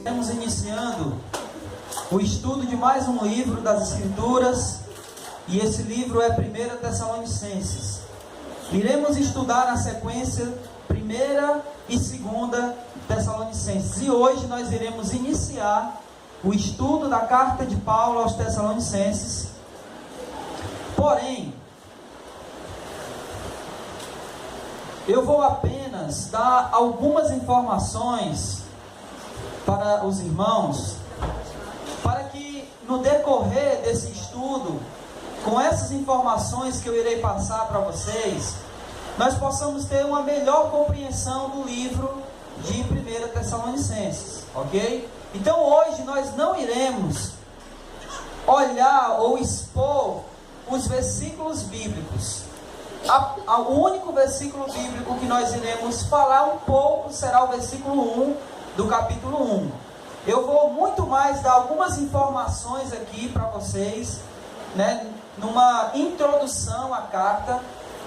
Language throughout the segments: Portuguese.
Estamos iniciando o estudo de mais um livro das Escrituras, e esse livro é 1 Tessalonicenses. Iremos estudar na sequência 1 e 2 Tessalonicenses, e hoje nós iremos iniciar o estudo da carta de Paulo aos Tessalonicenses. Porém, eu vou apenas dar algumas informações para os irmãos, para que no decorrer desse estudo, com essas informações que eu irei passar para vocês, nós possamos ter uma melhor compreensão do livro de 1 Tessalonicenses, ok? Então hoje nós não iremos olhar ou expor os versículos bíblicos. O único versículo bíblico que nós iremos falar um pouco será o versículo 1 do capítulo 1. Eu vou muito mais dar algumas informações aqui para vocês, numa introdução à carta,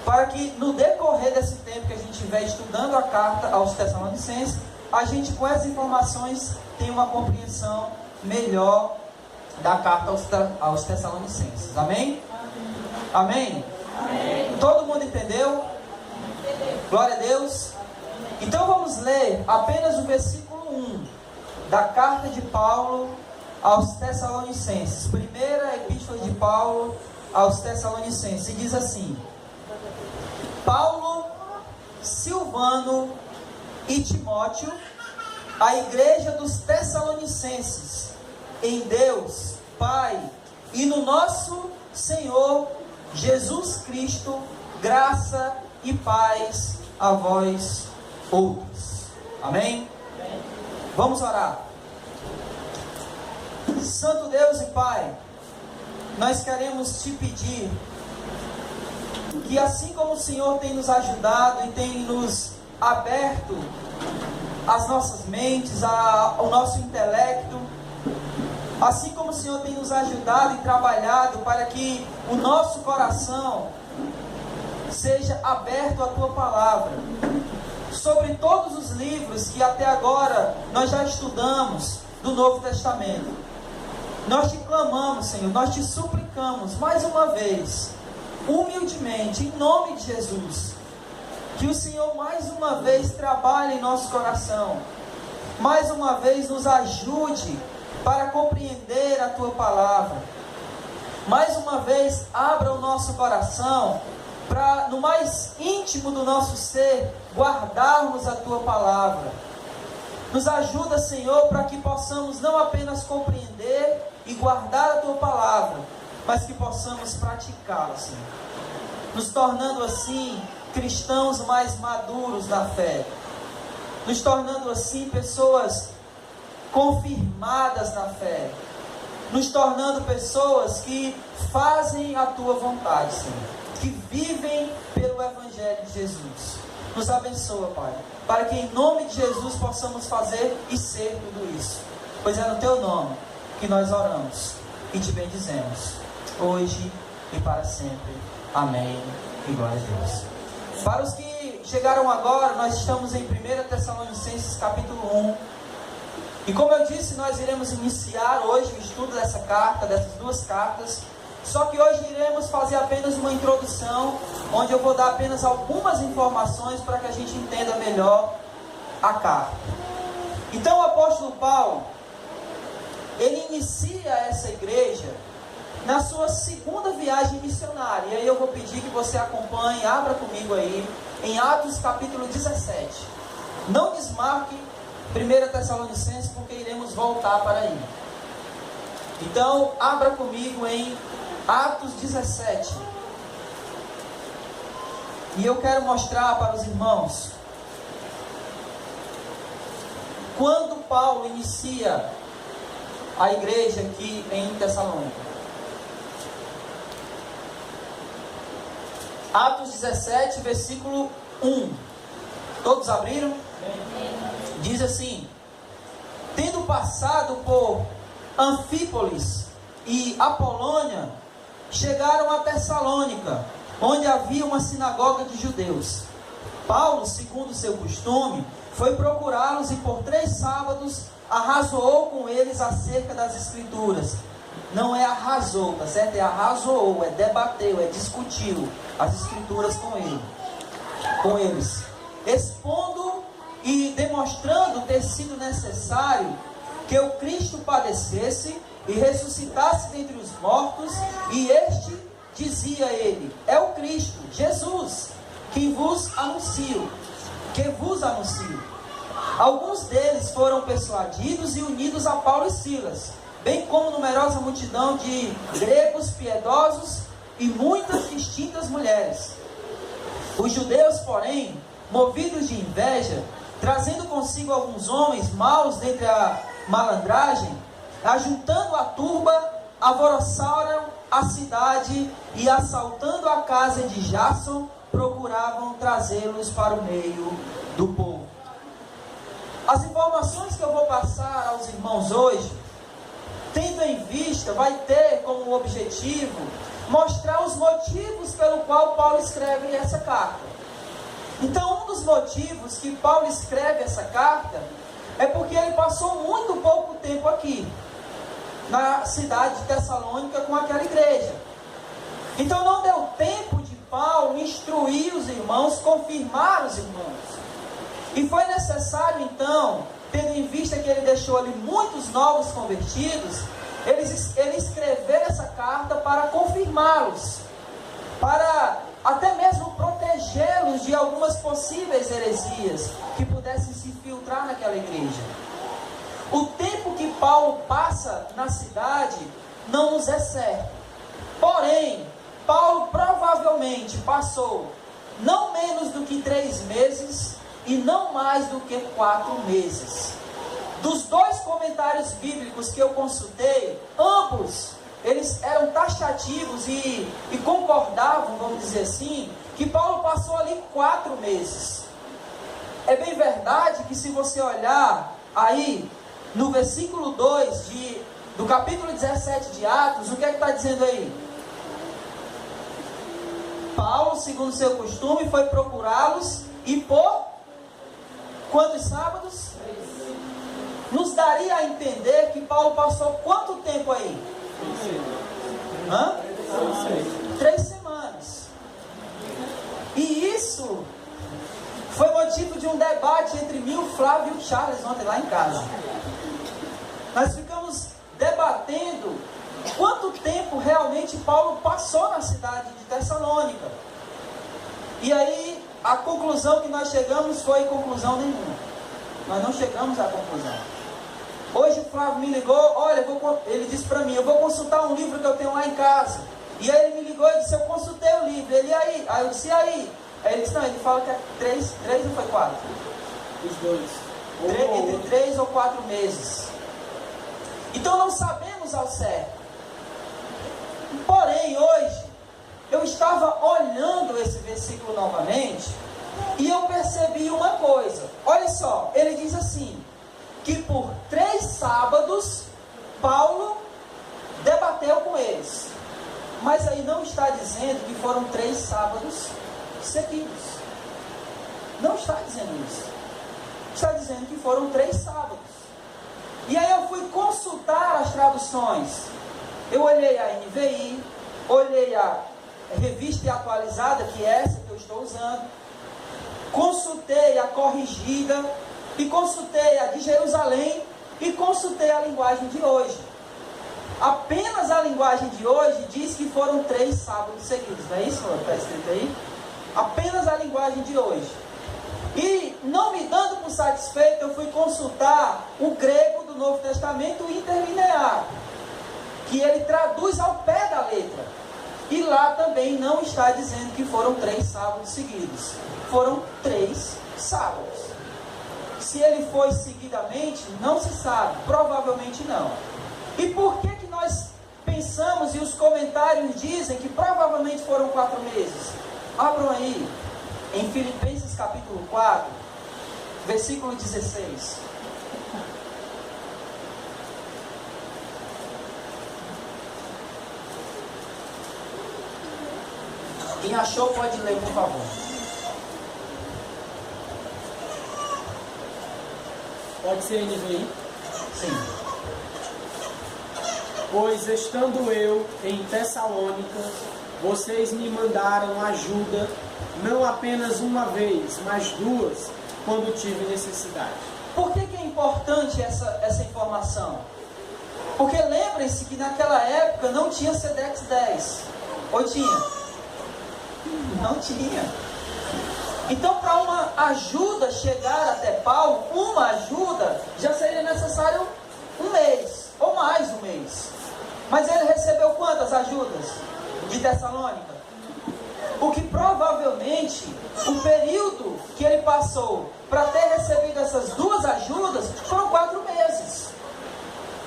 para que no decorrer desse tempo que a gente estiver estudando a carta aos Tessalonicenses, a gente com essas informações tenha uma compreensão melhor da carta aos Tessalonicenses. Amém? Amém? Amém. Todo mundo entendeu? Glória a Deus. Então vamos ler apenas o versículo 1 da carta de Paulo aos Tessalonicenses. Primeira epístola de Paulo aos Tessalonicenses. E diz assim: Paulo, Silvano e Timóteo, a igreja dos Tessalonicenses, em Deus Pai e no nosso Senhor Jesus Cristo, graça e paz a vós outros. Amém? Vamos orar. Santo Deus e Pai, nós queremos te pedir que assim como o Senhor tem nos ajudado e tem nos aberto as nossas mentes, o nosso intelecto, assim como o Senhor tem nos ajudado e trabalhado para que o nosso coração seja aberto à Tua Palavra, sobre todos os livros que até agora nós já estudamos do Novo Testamento. Nós te clamamos, Senhor, nós te suplicamos mais uma vez, humildemente, em nome de Jesus, que o Senhor mais uma vez trabalhe em nosso coração, mais uma vez nos ajude para compreender a Tua Palavra, mais uma vez abra o nosso coração para no mais íntimo do nosso ser guardarmos a Tua Palavra. Nos ajuda, Senhor, para que possamos não apenas compreender e guardar a Tua Palavra, mas que possamos praticá-la, Senhor, nos tornando assim cristãos mais maduros na fé, nos tornando assim pessoas confirmadas na fé, nos tornando pessoas que fazem a Tua vontade, Senhor, que vivem pelo Evangelho de Jesus. Nos abençoa, Pai, para que em nome de Jesus possamos fazer e ser tudo isso, pois é no Teu nome que nós oramos e te bendizemos, hoje e para sempre. Amém e glória a Deus. Para os que chegaram agora, nós estamos em 1 Tessalonicenses capítulo 1, e como eu disse, nós iremos iniciar hoje o estudo dessa carta, dessas duas cartas. Só que hoje iremos fazer apenas uma introdução, onde eu vou dar apenas algumas informações para que a gente entenda melhor a carta. Então o apóstolo Paulo, ele inicia essa igreja na sua segunda viagem missionária. E aí eu vou pedir que você acompanhe, abra comigo aí, em Atos capítulo 17. Não desmarque 1 Tessalonicenses, porque iremos voltar para aí. Então abra comigo em Atos 17. E eu quero mostrar para os irmãos quando Paulo inicia a igreja aqui em Tessalônica. Atos 17, versículo 1. Todos abriram? Diz assim: tendo passado por Anfípolis e Apolônia, chegaram a Tessalônica, onde havia uma sinagoga de judeus. Paulo, segundo seu costume, foi procurá-los e por 3 sábados arrazoou com eles acerca das Escrituras. Não é arrasou, tá certo? É arrazoou, é debateu, é discutiu as Escrituras com eles, expondo e demonstrando ter sido necessário que o Cristo padecesse e ressuscitasse dentre os mortos, e este, dizia ele, é o Cristo, Jesus, que vos anuncio. Alguns deles foram persuadidos e unidos a Paulo e Silas, bem como numerosa multidão de gregos piedosos e muitas distintas mulheres. Os judeus, porém, movidos de inveja, trazendo consigo alguns homens maus dentre a malandragem, ajuntando a turba, alvoroçaram a cidade e, assaltando a casa de Jasson, procuravam trazê-los para o meio do povo. As informações que eu vou passar aos irmãos hoje, tendo em vista, vai ter como objetivo mostrar os motivos pelo qual Paulo escreve essa carta. Então, um dos motivos que Paulo escreve essa carta é porque ele passou muito pouco tempo aqui, na cidade de Tessalônica, com aquela igreja. Então, não deu tempo de Paulo instruir os irmãos, confirmar os irmãos. E foi necessário, então, tendo em vista que ele deixou ali muitos novos convertidos, ele escreveu essa carta para confirmá-los, para até mesmo protegê-los de algumas possíveis heresias que pudessem se filtrar naquela igreja. O tempo que Paulo passa na cidade não nos é certo. Porém, Paulo provavelmente passou não menos do que 3 meses e não mais do que 4 meses. Dos 2 comentários bíblicos que eu consultei, ambos eles eram taxativos e concordavam, vamos dizer assim, que Paulo passou ali 4 meses. É bem verdade que, se você olhar aí no versículo 2 do capítulo 17 de Atos, o que é que está dizendo aí? Paulo, segundo seu costume, foi procurá-los e por quantos sábados? Nos daria a entender que Paulo passou quanto tempo aí? 3 semanas. E isso foi motivo de um debate entre mim, o Flávio e o Charles ontem lá em casa. Nós ficamos debatendo quanto tempo realmente Paulo passou na cidade de Tessalônica. E aí a conclusão que nós chegamos foi conclusão nenhuma. Nós não chegamos à conclusão. Hoje o Flávio me ligou, olha, ele disse para mim, eu vou consultar um livro que eu tenho lá em casa. E aí ele me ligou e disse, eu consultei o livro. Ele, aí eu disse, e aí? Aí ele disse, não, ele fala que é 3 ou foi 4? Os 2. Entre 3 ou 4 meses. Então não sabemos ao certo. Porém, hoje, eu estava olhando esse versículo novamente e eu percebi uma coisa. Olha só, ele diz assim, que por 3 sábados Paulo debateu com eles. Mas aí não está dizendo que foram 3 sábados seguidos. Não está dizendo isso. Está dizendo que foram 3 sábados. E aí eu fui consultar as traduções. Eu olhei a NVI, olhei a Revista Atualizada, que é essa que eu estou usando, consultei a Corrigida, e consultei a de Jerusalém, e consultei a linguagem de hoje. Apenas a linguagem de hoje diz que foram 3 sábados seguidos, não é isso que está escrito aí? Apenas a linguagem de hoje. E não me dando por satisfeito, eu fui consultar o grego do Novo Testamento interlinear, que ele traduz ao pé da letra. E lá também não está dizendo que foram 3 sábados seguidos. Foram 3 sábados. Se ele foi seguidamente, não se sabe. Provavelmente não. E por que nós pensamos e os comentários dizem que provavelmente foram 4 meses? Abram aí, em Filipenses capítulo 4, versículo 16. Quem achou pode ler, por favor. Pode ser NVI. Sim. Pois estando eu em Tessalônica, vocês me mandaram ajuda, não apenas uma vez, mas duas, quando tive necessidade. Por que é importante essa informação? Porque lembrem-se que naquela época não tinha Sedex 10. Ou tinha? Não tinha. Então, para uma ajuda chegar até Paulo, uma ajuda, já seria necessário um mês, ou mais um mês. Mas ele recebeu quantas ajudas de Tessalônica? O que provavelmente, o período que ele passou para ter recebido essas duas ajudas, foram 4 meses.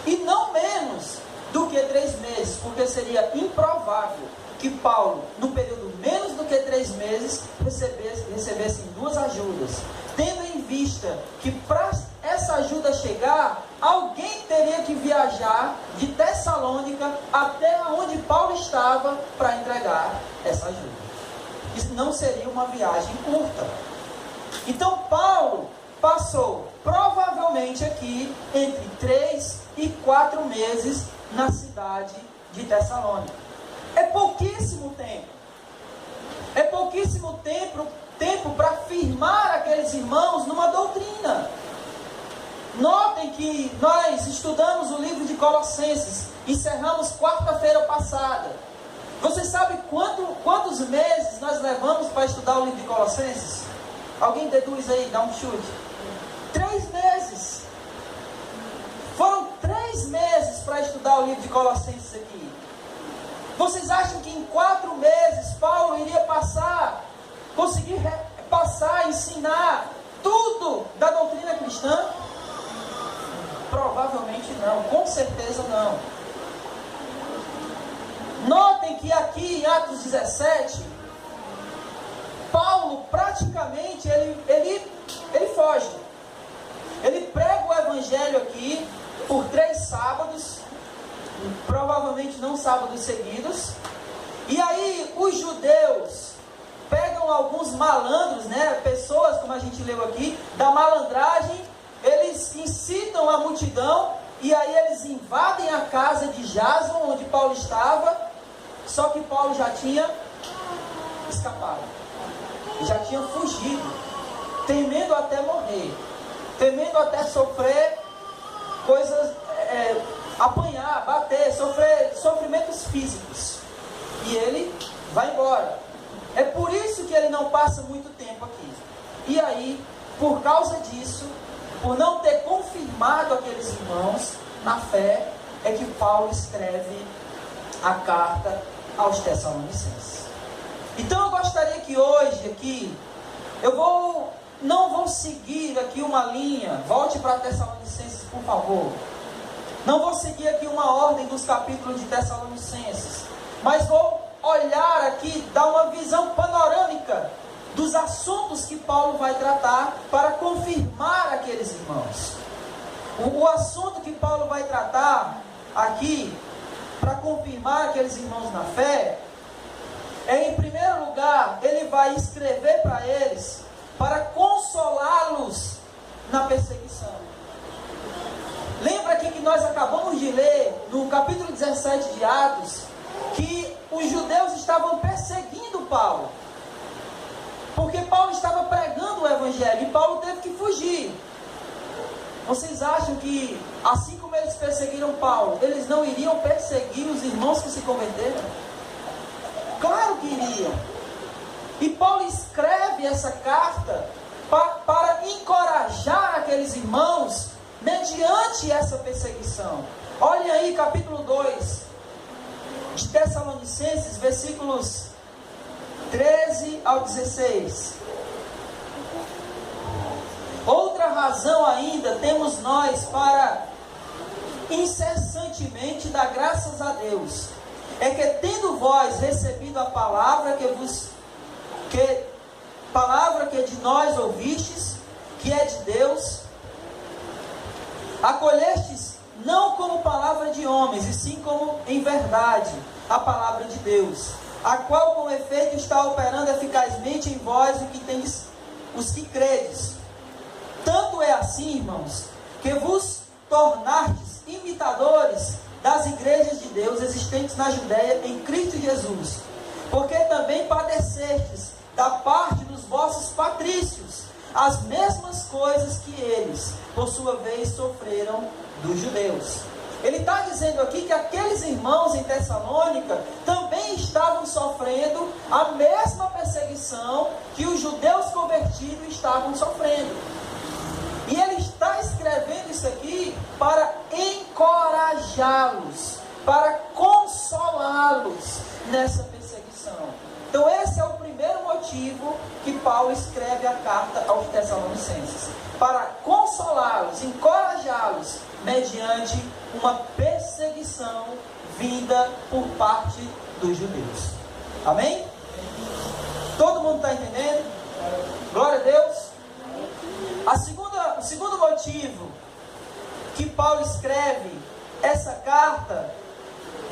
E não menos do que 3 meses, porque seria improvável que Paulo, no período menos do que 3 meses, recebesse duas ajudas. Tendo em vista que para essa ajuda chegar, alguém teria que viajar de Tessalônica até onde Paulo estava para entregar essa ajuda. Isso não seria uma viagem curta. Então Paulo passou provavelmente aqui entre 3 e 4 meses na cidade de Tessalônica. É pouquíssimo tempo. É pouquíssimo tempo para firmar aqueles irmãos numa doutrina. Notem que nós estudamos o livro de Colossenses, encerramos quarta-feira passada. Vocês sabem quantos meses nós levamos para estudar o livro de Colossenses? Alguém deduz aí, dá um chute. 3 meses. Foram 3 meses para estudar o livro de Colossenses aqui. Vocês acham que em 4 meses Paulo iria conseguir ensinar tudo da doutrina cristã? Provavelmente não, com certeza não. Notem que aqui em Atos 17, Paulo praticamente ele foge. Ele prega o evangelho aqui por 3 sábados, provavelmente não sábados seguidos. E aí os judeus pegam alguns malandros, né, pessoas, como a gente leu aqui, da malandragem, eles incitam a multidão, e aí eles invadem a casa de Jason, onde Paulo estava, só que Paulo já tinha escapado, já tinha fugido, temendo até morrer, temendo até sofrer coisas, apanhar, bater, sofrer sofrimentos físicos, e ele vai embora. É por isso que ele não passa muito tempo aqui. E aí, por causa disso, por não ter confirmado aqueles irmãos na fé, é que Paulo escreve a carta aos Tessalonicenses. Então eu gostaria que hoje aqui, não vou seguir aqui uma linha, volte para Tessalonicenses por favor. Não vou seguir aqui uma ordem dos capítulos de Tessalonicenses, mas vou olhar aqui, dar uma visão panorâmica dos assuntos que Paulo vai tratar para confirmar aqueles irmãos. O assunto que Paulo vai tratar aqui para confirmar aqueles irmãos na fé é, em primeiro lugar, ele vai escrever para eles para consolá-los na perseguição. Lembra aqui que nós acabamos de ler no capítulo 17 de Atos que os judeus estavam perseguindo Paulo, porque Paulo estava pregando o evangelho e Paulo teve que fugir. Vocês acham que, assim como eles perseguiram Paulo, eles não iriam perseguir os irmãos que se converteram? Claro que iriam. E Paulo escreve essa carta para encorajar aqueles irmãos mediante essa perseguição. Olhem aí capítulo 2 de Tessalonicenses, versículos 13 ao 16. Outra razão ainda temos nós para incessantemente dar graças a Deus, é que tendo vós recebido a palavra palavra que de nós ouvistes, que é de Deus, acolhestes não como palavra de homens, e sim como em verdade a palavra de Deus, a qual com efeito está operando eficazmente em vós os que credes. Tanto é assim, irmãos, que vos tornar-vos imitadores das igrejas de Deus existentes na Judéia em Cristo Jesus, porque também padecestes da parte dos vossos patrícios as mesmas coisas que eles, por sua vez, sofreram dos judeus. Ele está dizendo aqui que aqueles irmãos em Tessalônica também estavam sofrendo a mesma perseguição que os judeus convertidos estavam sofrendo. E ele está escrevendo isso aqui para encorajá-los, para consolá-los nessa perseguição. Então esse é o primeiro motivo que Paulo escreve a carta aos Tessalonicenses, para consolá-los, encorajá-los mediante uma perseguição vinda por parte dos judeus. Amém? Todo mundo está entendendo? Glória a Deus. O segundo motivo que Paulo escreve essa carta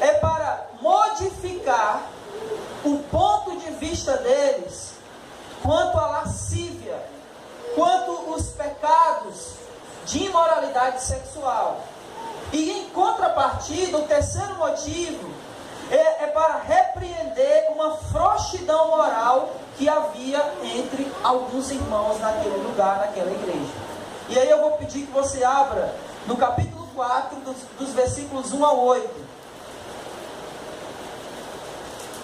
é para modificar o ponto de vista deles quanto à lascívia, quanto os pecados de imoralidade sexual. E em contrapartida, o terceiro motivo é para repreender uma frouxidão moral que havia entre alguns irmãos naquele lugar, naquela igreja. E aí eu vou pedir que você abra no capítulo 4, dos versículos 1 ao 8.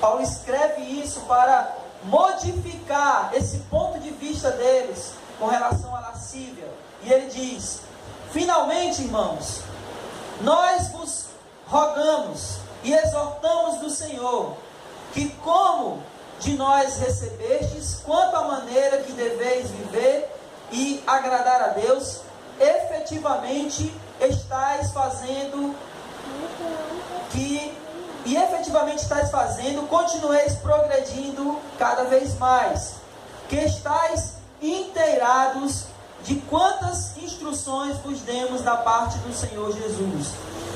Paulo escreve isso para modificar esse ponto de vista deles com relação à lascívia. E ele diz: finalmente, irmãos, nós vos rogamos e exortamos do Senhor, que como de nós recebestes, quanto à maneira que deveis viver e agradar a Deus, efetivamente estáis fazendo, continueis progredindo cada vez mais, que estáis inteirados de quantas instruções vos demos da parte do Senhor Jesus.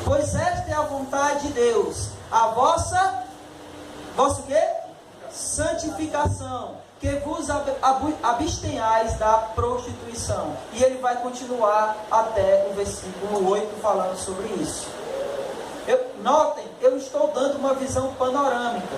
Pois esta é a vontade de Deus, a vossa quê? Santificação, que vos abstenhais da prostituição. E ele vai continuar até o versículo 8 falando sobre isso. Notem, eu estou dando uma visão panorâmica,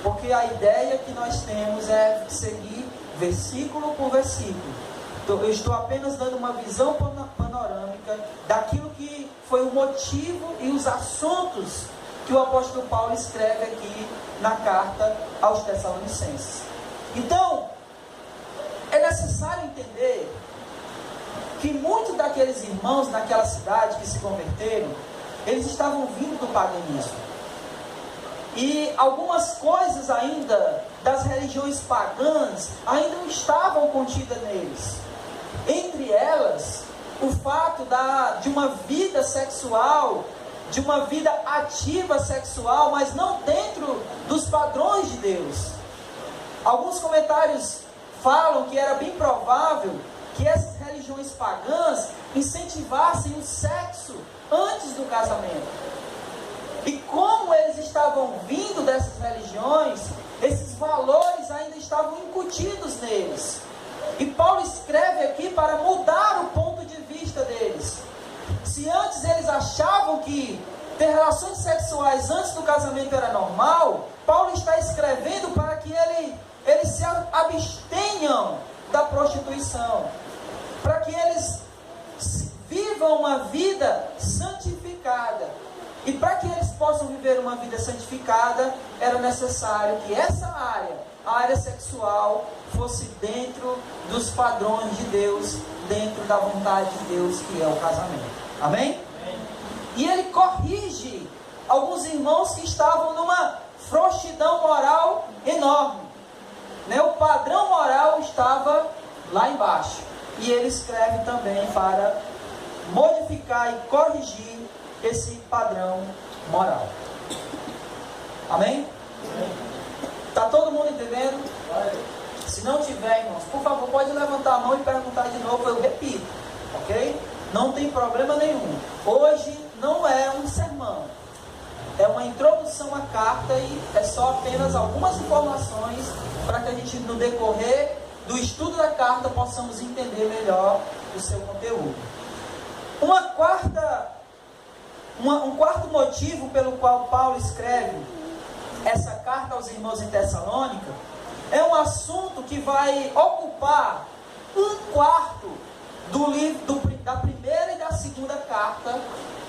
porque a ideia que nós temos é seguir versículo por versículo. Então, eu estou apenas dando uma visão panorâmica daquilo que foi o motivo e os assuntos que o apóstolo Paulo escreve aqui na carta aos Tessalonicenses. Então, é necessário entender que muitos daqueles irmãos naquela cidade que se converteram, eles estavam vindo do paganismo. E algumas coisas ainda das religiões pagãs ainda não estavam contidas neles. Entre elas, o fato de uma vida sexual, de uma vida ativa sexual, mas não dentro dos padrões de Deus. Alguns comentários falam que era bem provável que essas religiões pagãs incentivassem o sexo antes do casamento. E como eles estavam vindo dessas religiões, esses valores ainda estavam incutidos neles. E Paulo escreve aqui para mudar o ponto de vista deles. Se antes eles achavam que ter relações sexuais antes do casamento era normal, Paulo está escrevendo para que eles se abstenham da prostituição, para que eles vivam uma vida santificada. E para que eles possam viver uma vida santificada, era necessário que essa área, a área sexual, fosse dentro dos padrões de Deus, dentro da vontade de Deus, que é o casamento. Amém? Amém. E ele corrige alguns irmãos que estavam numa frouxidão moral enorme. O padrão moral estava lá embaixo. E ele escreve também para modificar e corrigir esse padrão moral. Amém? Está todo mundo entendendo? Se não tiver, irmãos, por favor, pode levantar a mão e perguntar de novo, eu repito, ok? Não tem problema nenhum. Hoje não é um sermão, é uma introdução à carta e é só apenas algumas informações para que a gente, no decorrer do estudo da carta, possamos entender melhor o seu conteúdo. Um quarto motivo pelo qual Paulo escreve essa carta aos irmãos em Tessalônica é um assunto que vai ocupar um quarto do livro da primeira e da segunda carta.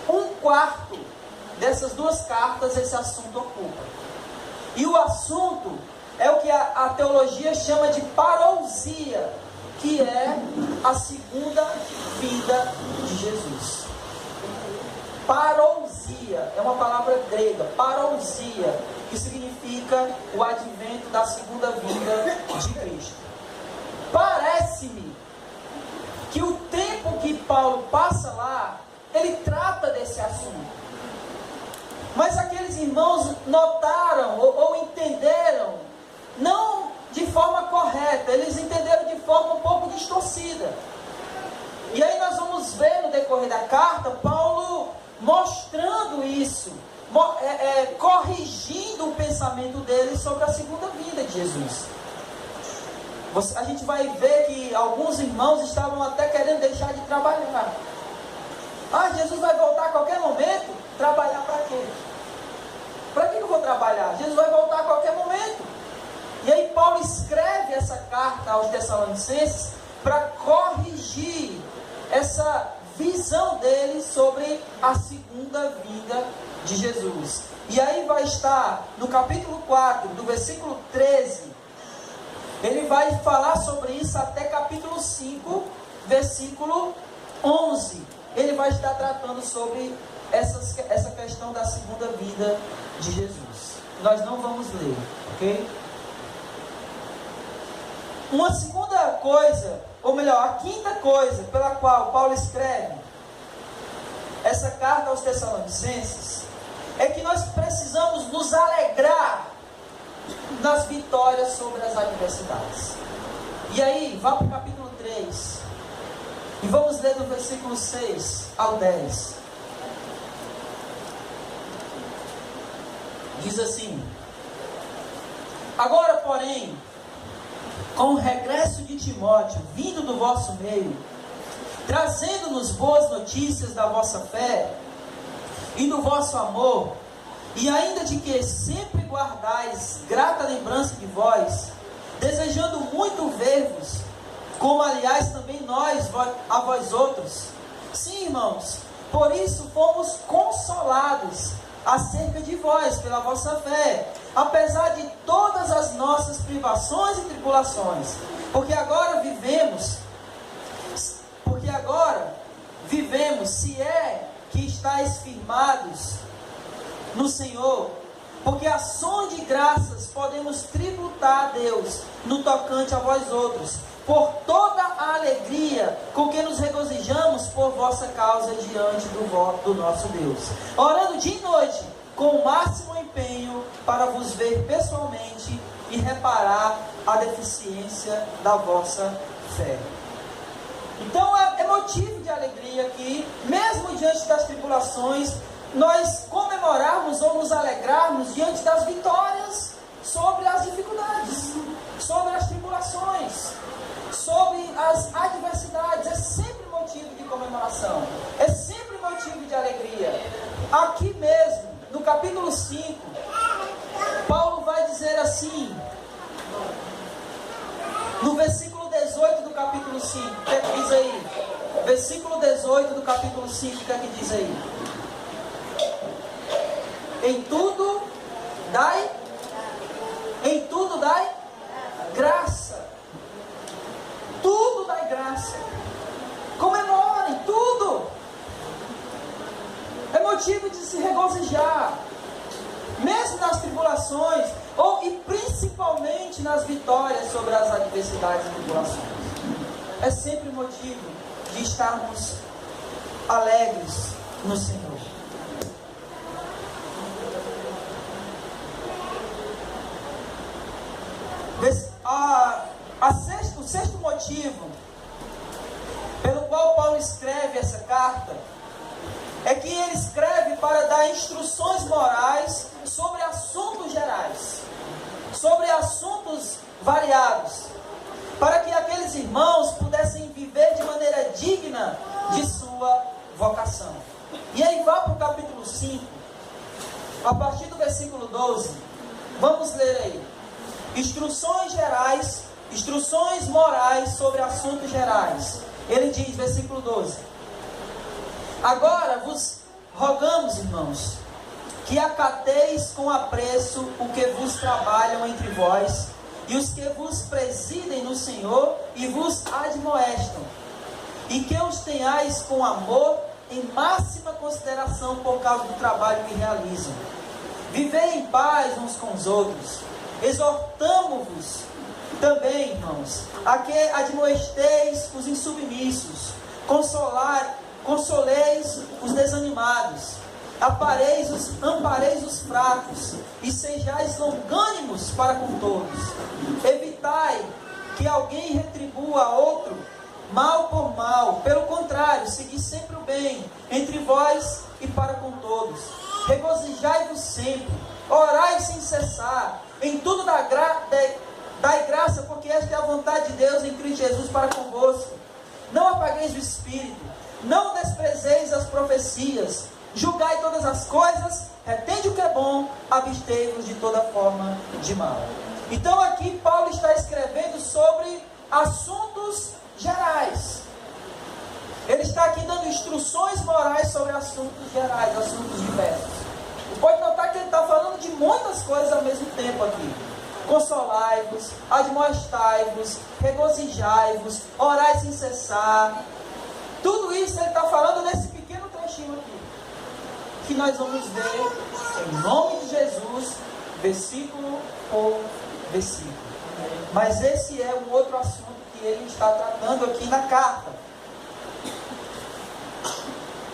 Um quarto dessas duas cartas esse assunto ocupa. E o assunto é o que a teologia chama de parousia, que é a segunda vinda de Jesus. Parousia é uma palavra grega, parousia, que significa o advento da segunda vinda de Cristo. Parece-me que o tempo que Paulo passa lá, ele trata desse assunto. Mas aqueles irmãos notaram ou entenderam, não de forma correta, eles entenderam de forma um pouco distorcida. E aí nós vamos ver no decorrer da carta, Paulo mostrando isso, corrigindo o pensamento deles sobre a segunda vinda de Jesus. A gente vai ver que alguns irmãos estavam até querendo deixar de trabalhar. Jesus vai voltar a qualquer momento? Trabalhar para quê? Para que eu vou trabalhar? Jesus vai voltar a qualquer momento. E aí Paulo escreve essa carta aos Tessalonicenses para corrigir essa visão deles sobre a segunda vinda de Jesus. E aí vai estar no capítulo 4, do versículo 13, ele vai falar sobre isso até capítulo 5, versículo 11. Ele vai estar tratando sobre essa questão da segunda vinda de Jesus. Nós não vamos ler, ok? Uma segunda coisa, ou melhor, a quinta coisa pela qual Paulo escreve essa carta aos Tessalonicenses é que nós precisamos nos alegrar nas vitórias sobre as adversidades. E aí, vá para o capítulo 3 e vamos ler do versículo 6 ao 10. Diz assim: agora, porém, com o regresso de Timóteo, vindo do vosso meio, trazendo-nos boas notícias da vossa fé e do vosso amor, e ainda de que sempre guardais grata lembrança de vós, desejando muito ver-vos, como aliás também nós a vós outros. Sim, irmãos, por isso fomos consolados acerca de vós pela vossa fé, apesar de todas as nossas privações e tribulações, porque agora vivemos, se é que estáis firmados no Senhor, porque a ação de graças podemos tributar a Deus no tocante a vós outros, por toda a alegria com que nos regozijamos por vossa causa diante do nosso Deus, orando dia e noite com o máximo empenho para vos ver pessoalmente e reparar a deficiência da vossa fé. Então é motivo de alegria que, mesmo diante das tribulações, nós comemorarmos ou nos alegrarmos diante das vitórias sobre as dificuldades, sobre as tribulações, sobre as adversidades. É sempre motivo de comemoração, é sempre motivo de alegria. Aqui mesmo, no capítulo 5, Paulo vai dizer assim, no versículo 18 do capítulo 5, o que é que diz aí? Versículo 18 do capítulo 5, o que é que diz aí? Em tudo dai graça. Tudo dai graça. Comemorem tudo. É motivo de se regozijar, mesmo nas tribulações, e principalmente nas vitórias sobre as adversidades e tribulações. É sempre motivo de estarmos alegres no Senhor. O sexto motivo pelo qual Paulo escreve essa carta é que ele escreve para dar instruções morais sobre assuntos gerais, sobre assuntos variados, para que aqueles irmãos pudessem viver de maneira digna de sua vocação. E aí vá para o capítulo 5, a partir do versículo 12, vamos ler aí. Instruções gerais, instruções morais sobre assuntos gerais. Ele diz, versículo 12: agora vos rogamos, irmãos, que acateis com apreço o que vos trabalham entre vós, e os que vos presidem no Senhor e vos admoestam, e que os tenhais com amor em máxima consideração por causa do trabalho que realizam. Vivei em paz uns com os outros. Exortamo-vos também, irmãos, a que admoesteis os insubmissos, consoleis os desanimados, ampareis os fracos, e sejais longânimos para com todos. Evitai que alguém retribua a outro mal por mal. Pelo contrário, segui sempre o bem entre vós e para com todos. Regozijai-vos sempre, orai sem cessar, em tudo dai graça, porque esta é a vontade de Deus em Cristo Jesus para convosco. Não apagueis o espírito, não desprezeis as profecias, julgai todas as coisas, retende o que é bom, abstei-vos de toda forma de mal. Então aqui Paulo está escrevendo sobre assuntos gerais. Ele está aqui dando instruções morais sobre assuntos gerais, assuntos diversos. Você pode notar que ele está falando de muitas coisas ao mesmo tempo aqui. Consolai-vos, admoestai-vos, regozijai-vos, orai sem cessar. Tudo isso ele está falando nesse pequeno trechinho aqui, que nós vamos ver em nome de Jesus, versículo por versículo. Mas esse é um outro assunto que ele está tratando aqui na carta.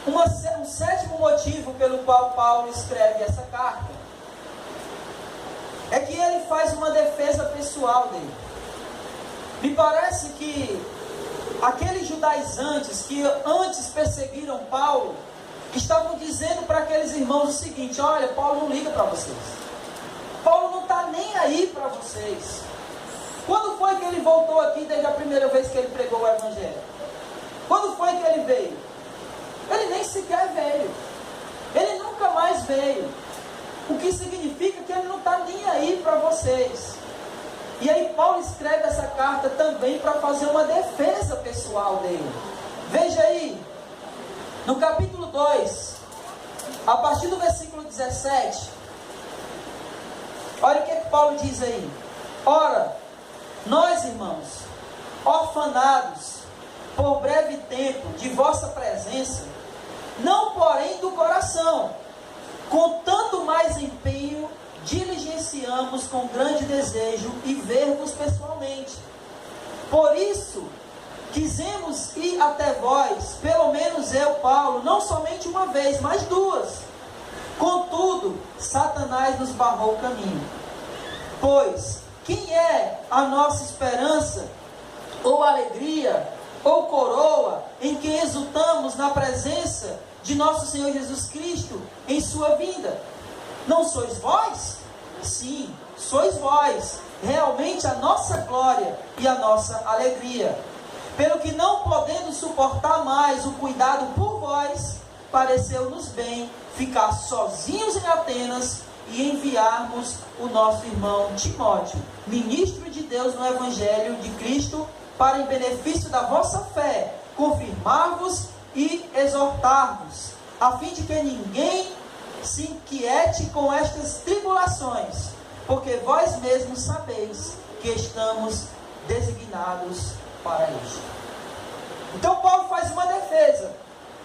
Um sétimo motivo pelo qual Paulo escreve essa carta é que ele faz uma defesa pessoal dele. Me parece que aqueles judaizantes que antes perseguiram Paulo estavam dizendo para aqueles irmãos o seguinte: olha, Paulo não liga para vocês, Paulo não está nem aí para vocês. Quando foi que ele voltou aqui desde a primeira vez que ele pregou o Evangelho? Quando foi que ele veio? Ele nem sequer veio. Ele nunca mais veio. O que significa que ele não está nem aí para vocês. E aí Paulo escreve essa carta também para fazer uma defesa pessoal dele. Veja aí, no capítulo 2, a partir do versículo 17, olha o que Paulo diz aí. Ora, nós, irmãos, orfanados por breve tempo de vossa presença, não porém do coração, com tanto mais empenho, diligenciamos com grande desejo e ver-vos pessoalmente. Por isso, quisemos ir até vós, pelo menos eu, Paulo, não somente uma vez, mas duas. Contudo, Satanás nos barrou o caminho. Pois, quem é a nossa esperança, ou alegria, ou coroa, em que exultamos na presença de nosso Senhor Jesus Cristo em sua vinda? Não sois vós? Sim, sois vós, realmente a nossa glória e a nossa alegria. Pelo que, não podendo suportar mais o cuidado por vós, pareceu-nos bem ficar sozinhos em Atenas e enviarmos o nosso irmão Timóteo, ministro de Deus no Evangelho de Cristo, para em benefício da vossa fé, confirmar-vos e exortar-vos, a fim de que ninguém se inquiete com estas tribulações, porque vós mesmos sabeis que estamos designados para isto. Então Paulo faz uma defesa.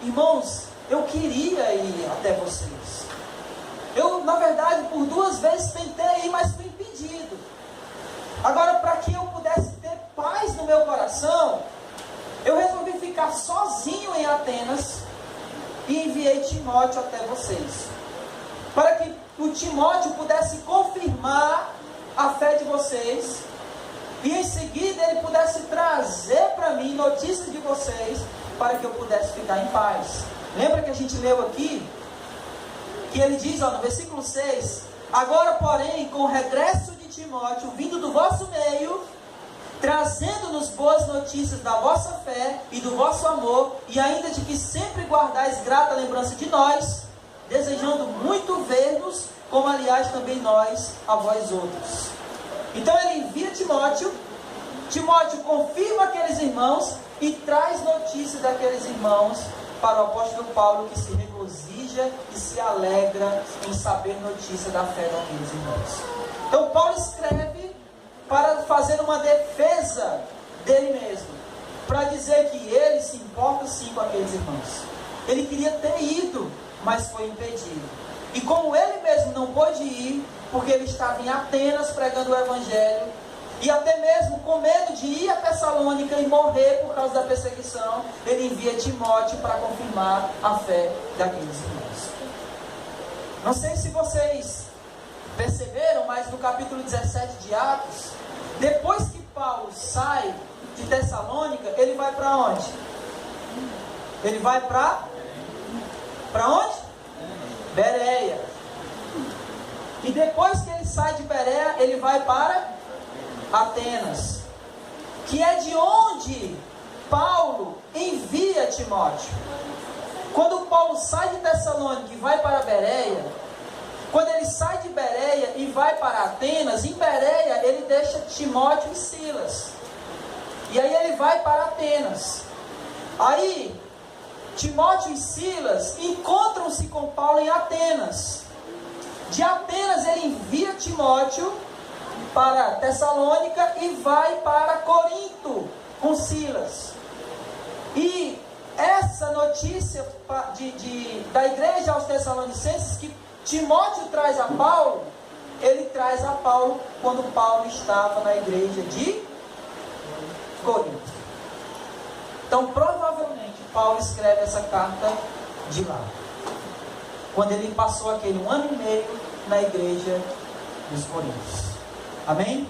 Irmãos, eu queria ir até vocês. Eu, na verdade, por 2 vezes tentei ir, mas fui impedido. Agora, para que eu pudesse ter paz no meu coração, eu resolvi ficar sozinho em Atenas e enviei Timóteo até vocês, para que o Timóteo pudesse confirmar a fé de vocês, e em seguida ele pudesse trazer para mim notícias de vocês, para que eu pudesse ficar em paz. Lembra que a gente leu aqui, que ele diz, no versículo 6, agora porém, com o regresso de Timóteo, vindo do vosso meio, trazendo-nos boas notícias da vossa fé e do vosso amor, e ainda de que sempre guardais grata lembrança de nós, desejando muito ver-nos, como aliás também nós a vós outros. Então ele envia Timóteo. Timóteo confirma aqueles irmãos e traz notícias daqueles irmãos para o apóstolo Paulo, que se regozija e se alegra em saber notícia da fé daqueles irmãos. Então Paulo escreve para fazer uma defesa dele mesmo, para dizer que ele se importa sim com aqueles irmãos. Ele queria ter ido, mas foi impedido. E como ele mesmo não pôde ir, porque ele estava em Atenas pregando o Evangelho, e até mesmo com medo de ir a Tessalônica e morrer por causa da perseguição, ele envia Timóteo para confirmar a fé daqueles irmãos. Não sei se vocês perceberam, mas no capítulo 17 de Atos, depois que Paulo sai de Tessalônica, ele vai para onde? Ele vai para onde? Bereia. E depois que ele sai de Bereia, ele vai para Atenas, que é de onde Paulo envia Timóteo. Quando Paulo sai de Tessalônica e vai para Bereia, quando ele sai de Bereia e vai para Atenas, em Bereia ele deixa Timóteo e Silas. E aí ele vai para Atenas. Aí Timóteo e Silas encontram-se com Paulo em Atenas. De Atenas ele envia Timóteo para Tessalônica e vai para Corinto com Silas. E essa notícia da igreja aos Tessalonicenses que Timóteo traz a Paulo, ele traz a Paulo quando Paulo estava na igreja de Corinto. Então provavelmente Paulo escreve essa carta de lá, quando ele passou aquele 1 ano e meio na igreja dos Coríntios. Amém?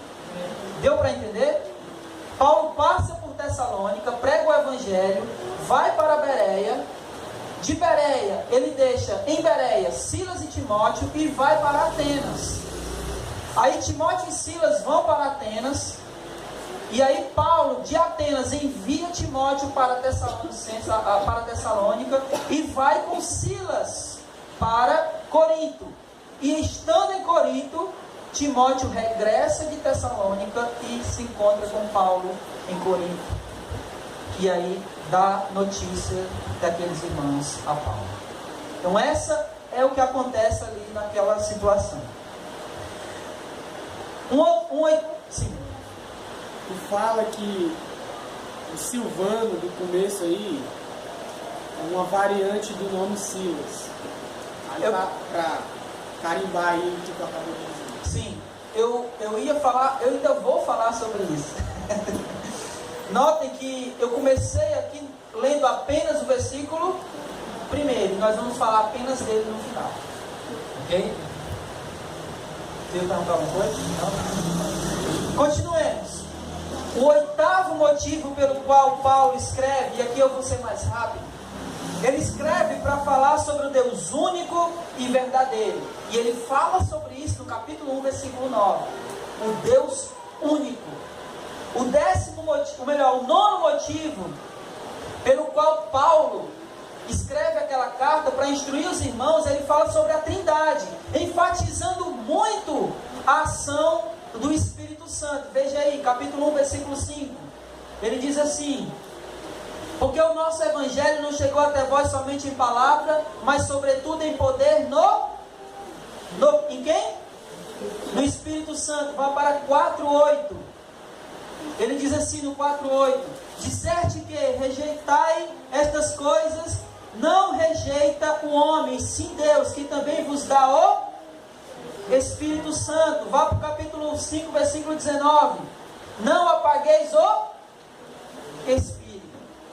Deu para entender? Paulo passa por Tessalônica, prega o Evangelho, vai para Bereia. De Bereia, ele deixa em Bereia Silas e Timóteo e vai para Atenas. Aí Timóteo e Silas vão para Atenas. E aí Paulo de Atenas envia Timóteo para Tessalônica e vai com Silas para Corinto. E estando em Corinto, Timóteo regressa de Tessalônica e se encontra com Paulo em Corinto. E aí dá notícia daqueles irmãos a Paulo. Então essa é o que acontece ali naquela situação. Sim. Tu fala que o Silvano do começo aí é uma variante do nome Silas. Aí para carimbar aí o que tu acabou de dizer. Sim, eu ia falar, eu ainda vou falar sobre isso. Notem que eu comecei aqui lendo apenas o versículo primeiro, e nós vamos falar apenas dele no final. Ok? Quer perguntar alguma coisa? Não? Continuemos. O 8º motivo pelo qual Paulo escreve, e aqui eu vou ser mais rápido, ele escreve para falar sobre o Deus único e verdadeiro. E ele fala sobre isso no capítulo 1, versículo 9. O Deus único. O 9º motivo pelo qual Paulo escreve aquela carta para instruir os irmãos, ele fala sobre a Trindade, enfatizando muito a ação do Espírito Santo. Veja aí, capítulo 1, versículo 5. Ele diz assim: porque o nosso Evangelho não chegou até vós somente em palavra, mas sobretudo em poder em quem? No Espírito Santo. Vai para 4:8. Ele diz assim no 4:8: disserte que rejeitai estas coisas, não rejeita o homem, sim Deus, que também vos dá o Espírito Santo. Vá para o capítulo 5, versículo 19: não apagueis o Espírito.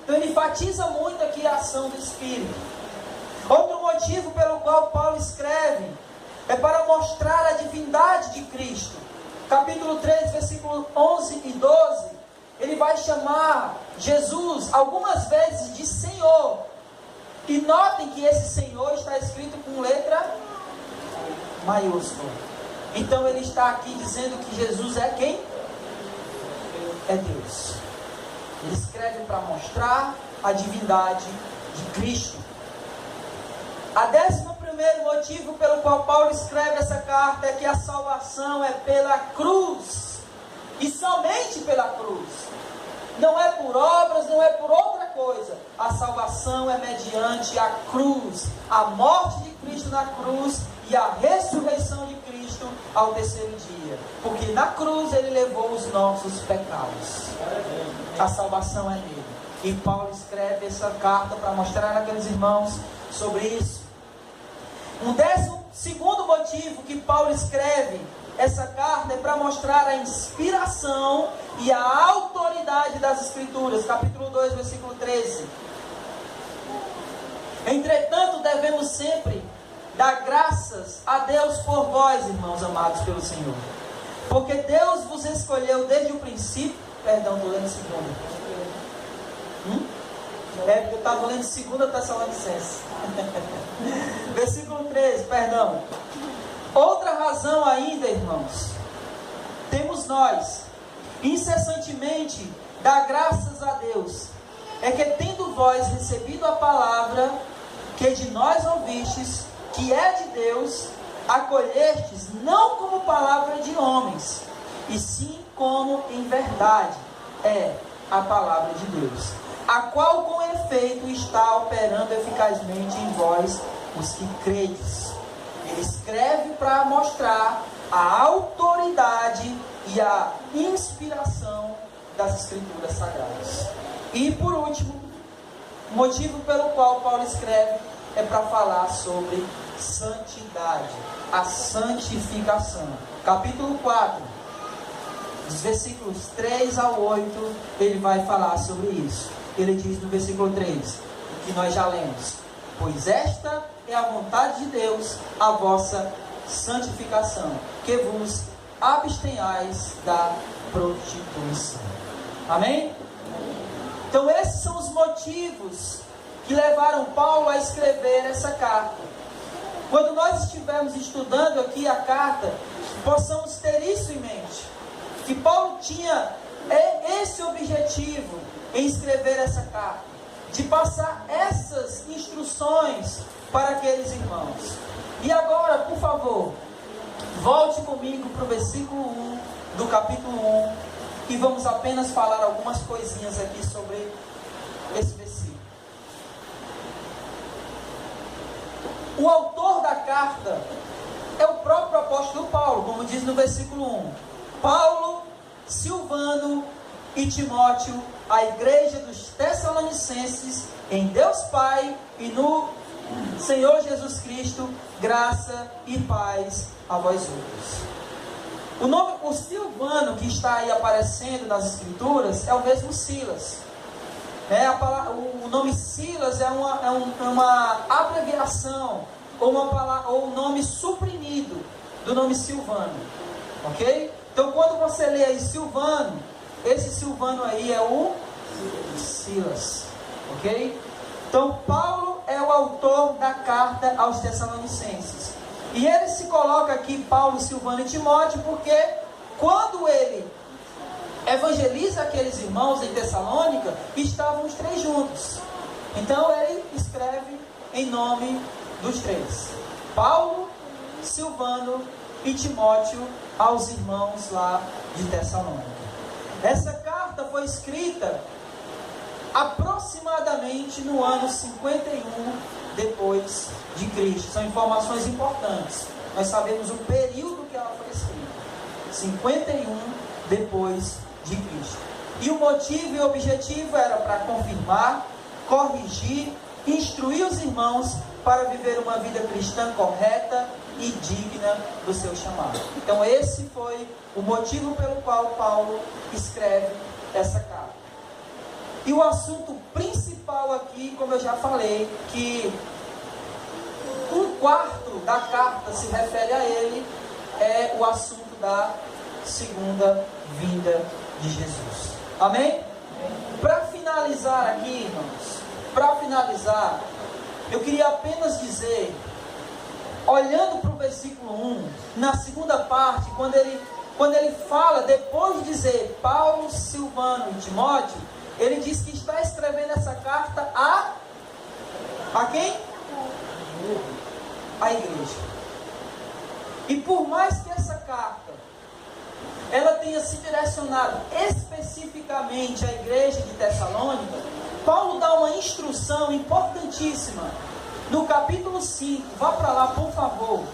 Então ele enfatiza muito aqui a ação do Espírito. Outro motivo pelo qual Paulo escreve é para mostrar a divindade de Cristo. Capítulo 3, versículo 11 e 12, ele vai chamar Jesus algumas vezes de Senhor. E notem que esse Senhor está escrito com letra maiúscula. Então ele está aqui dizendo que Jesus é quem? é Deus. Ele escreve para mostrar a divindade de Cristo. A 11º motivo pelo qual Paulo escreve essa carta é que a salvação é pela cruz. E somente pela cruz. Não é por obras, não é por outra coisa. A salvação é mediante a cruz. A morte de Cristo na cruz e a ressurreição de Cristo ao terceiro dia. Porque na cruz ele levou os nossos pecados. A salvação é nele. E Paulo escreve essa carta para mostrar àqueles irmãos sobre isso. Um 12º motivo que Paulo escreve essa carta é para mostrar a inspiração e a autoridade das Escrituras. Capítulo 2, versículo 13. Entretanto, devemos sempre dar graças a Deus por vós, irmãos amados pelo Senhor. Porque Deus vos escolheu desde o princípio. Perdão, estou lendo segunda. Eu estava lendo 2 Tessalonicenses. Versículo 13, perdão. Outra razão ainda, irmãos, temos nós, incessantemente, dar graças a Deus, é que tendo vós recebido a palavra que de nós ouvistes, que é de Deus, acolhestes não como palavra de homens, e sim como em verdade é a palavra de Deus, a qual com efeito está operando eficazmente em vós, os que credes. Ele escreve para mostrar a autoridade e a inspiração das Escrituras Sagradas. E por último, o motivo pelo qual Paulo escreve é para falar sobre santidade, a santificação. Capítulo 4, dos versículos 3 ao 8, ele vai falar sobre isso. Ele diz no versículo 3, o que nós já lemos: pois esta é a vontade de Deus, a vossa santificação, que vos abstenhais da prostituição. Amém? Então esses são os motivos que levaram Paulo a escrever essa carta. Quando nós estivermos estudando aqui a carta, possamos ter isso em mente, que Paulo tinha esse objetivo em escrever essa carta, de passar essas instruções para aqueles irmãos. E agora, por favor, volte comigo para o versículo 1 do capítulo 1 e vamos apenas falar algumas coisinhas aqui sobre esse versículo. O autor da carta é o próprio apóstolo Paulo, como diz no versículo 1. Paulo, Silvano e Timóteo, a igreja dos Tessalonicenses, em Deus Pai e no Senhor Jesus Cristo, graça e paz a vós outros. O Silvano que está aí aparecendo nas Escrituras é o mesmo Silas. O nome Silas é uma abreviação ou um nome suprimido do nome Silvano. Ok? Então quando você lê aí Silvano, esse Silvano aí é o Silas. Ok? Então Paulo é o autor da carta aos Tessalonicenses. E ele se coloca aqui, Paulo, Silvano e Timóteo, porque quando ele evangeliza aqueles irmãos em Tessalônica, estavam os três juntos. Então ele escreve em nome dos três: Paulo, Silvano e Timóteo, aos irmãos lá de Tessalônica. Essa carta foi escrita aproximadamente no ano 51 depois de Cristo. São informações importantes. Nós sabemos o período que ela foi escrita: 51 depois de Cristo. E o motivo e o objetivo era para confirmar, corrigir, instruir os irmãos para viver uma vida cristã correta e digna do seu chamado. Então esse foi o motivo pelo qual Paulo escreve essa carta. E o assunto principal aqui, como eu já falei, que 1/4 da carta se refere a ele, é o assunto da segunda vinda de Jesus. Amém? Para finalizar aqui, irmãos, eu queria apenas dizer, olhando para o versículo 1, na segunda parte, quando ele quando ele fala, depois de dizer Paulo, Silvano e Timóteo, ele diz que está escrevendo essa carta a quem? A igreja. E por mais que essa carta ela tenha se direcionado especificamente à igreja de Tessalônica, Paulo dá uma instrução importantíssima no capítulo 5. Vá para lá, por favor.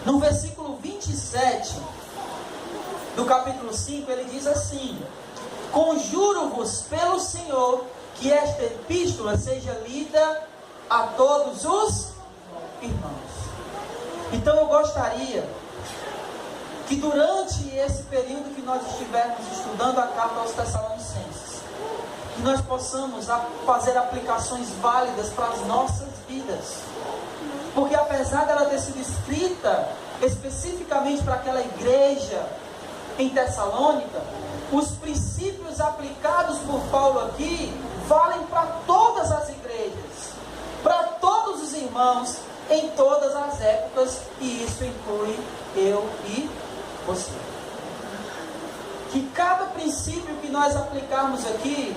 No versículo 27 do capítulo 5, ele diz assim: conjuro-vos pelo Senhor que esta epístola seja lida a todos os irmãos. Então eu gostaria que durante esse período que nós estivermos estudando a carta aos Tessalonicenses, que nós possamos fazer aplicações válidas para as nossas vidas. Porque apesar dela ter sido escrita especificamente para aquela igreja em Tessalônica, os princípios aplicados por Paulo aqui valem para todas as igrejas, para todos os irmãos, em todas as épocas, e isso inclui eu e você. Que cada princípio que nós aplicarmos aqui,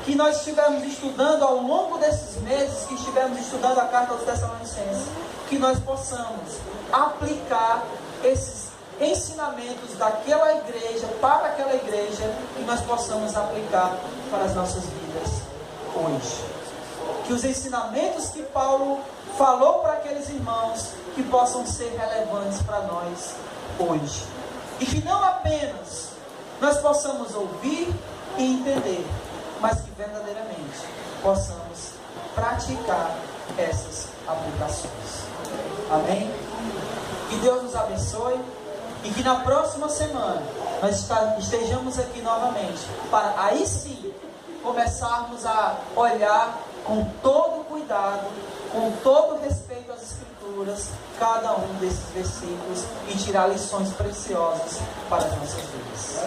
que nós estivermos estudando ao longo desses meses, que estivermos estudando a carta aos Tessalonicenses, que nós possamos aplicar esses ensinamentos daquela igreja, para aquela igreja, que nós possamos aplicar para as nossas vidas hoje. Que os ensinamentos que Paulo falou para aqueles irmãos, que possam ser relevantes para nós hoje. E que não apenas nós possamos ouvir e entender, mas que verdadeiramente possamos praticar essas aplicações. Amém? Que Deus nos abençoe e que na próxima semana nós estejamos aqui novamente para aí sim começarmos a olhar com todo cuidado, com todo respeito às Escrituras, cada um desses versículos e tirar lições preciosas para as nossas vidas.